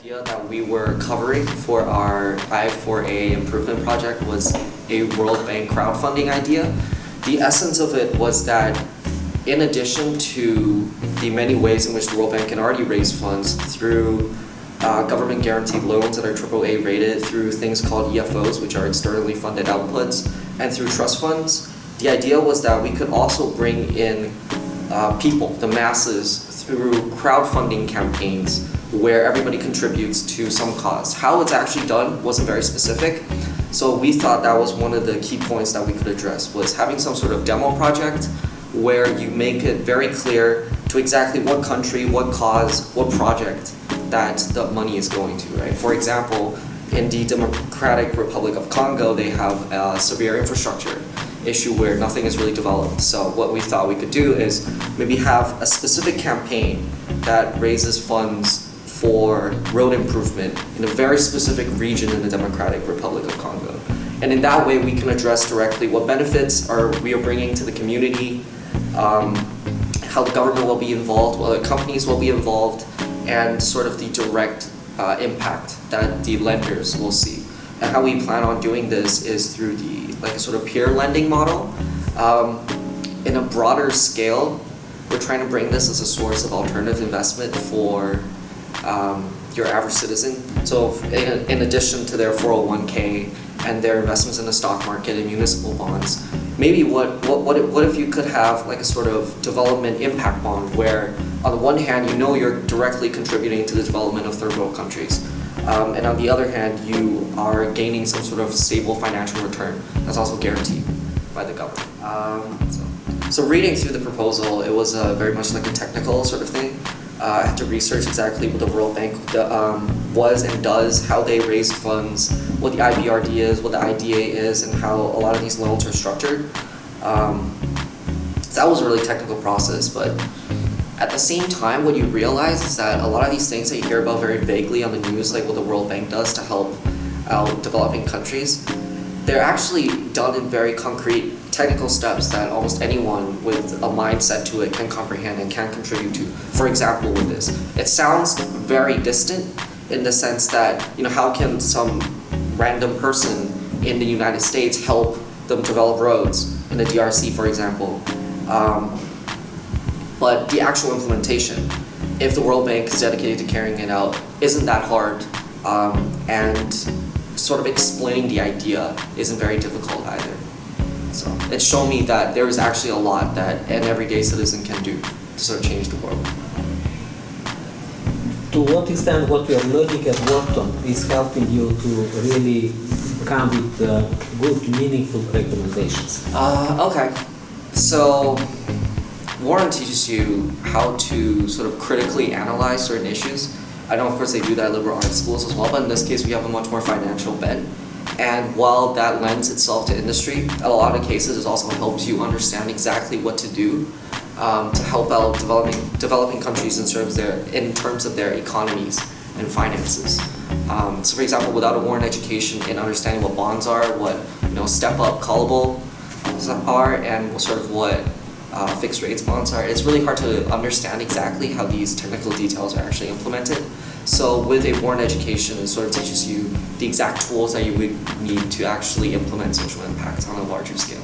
idea that we were covering for our I4A improvement project was a World Bank crowdfunding idea. The essence of it was that in addition to the many ways in which the World Bank can already raise funds through government guaranteed loans that are AAA rated, through things called EFOs, which are externally funded outputs, and through trust funds, the idea was that we could also bring in people, the masses, through crowdfunding campaigns where everybody contributes to some cause. How it's actually done wasn't very specific, so we thought that was one of the key points that we could address, was having some sort of demo project where you make it very clear to exactly what country, what cause, what project that the money is going to, right? For example, in the Democratic Republic of Congo, they have a severe infrastructure issue where nothing is really developed. So what we thought we could do is maybe have a specific campaign that raises funds for road improvement in a very specific region in the Democratic Republic of Congo. And in that way, we can address directly what benefits we are bringing to the community, how the government will be involved, what companies will be involved, and sort of the direct impact that the lenders will see. And how we plan on doing this is through the sort of peer lending model. In a broader scale, we're trying to bring this as a source of alternative investment for your average citizen. So in addition to their 401k and their investments in the stock market and municipal bonds, maybe what if you could have like a sort of development impact bond where on the one hand you know you're directly contributing to the development of third world countries, and on the other hand you are gaining some sort of stable financial return that's also guaranteed by the government. So reading through the proposal, it was very much like a technical sort of thing. I had to research exactly what the World Bank was and does, how they raise funds, what the IBRD is, what the IDA is, and how a lot of these loans are structured. So that was a really technical process, but at the same time, what you realize is that a lot of these things that you hear about very vaguely on the news, like what the World Bank does to help out developing countries, they're actually done in very concrete technical steps that almost anyone with a mindset to it can comprehend and can contribute to. For example, with this, it sounds very distant in the sense that, how can some random person in the United States help them develop roads in the DRC, for example? But the actual implementation, if the World Bank is dedicated to carrying it out, isn't that hard, and sort of explaining the idea isn't very difficult either. So it's shown me that there is actually a lot that an everyday citizen can do to sort of change the world. To what extent what you are learning at Wharton is helping you to really come with good, meaningful recommendations? Okay, so Wharton teaches you how to sort of critically analyze certain issues. I know, of course, they do that at liberal arts schools as well, but in this case, we have a much more financial bent. And while that lends itself to industry, in a lot of cases, it also helps you understand exactly what to do to help out developing countries in terms of their economies and finances. So, for example, without a Wharton education in understanding what bonds are, what step-up callable are, and what fixed rates bonds are, it's really hard to understand exactly how these technical details are actually implemented. So with a Wharton education, it sort of teaches you the exact tools that you would need to actually implement social impact on a larger scale.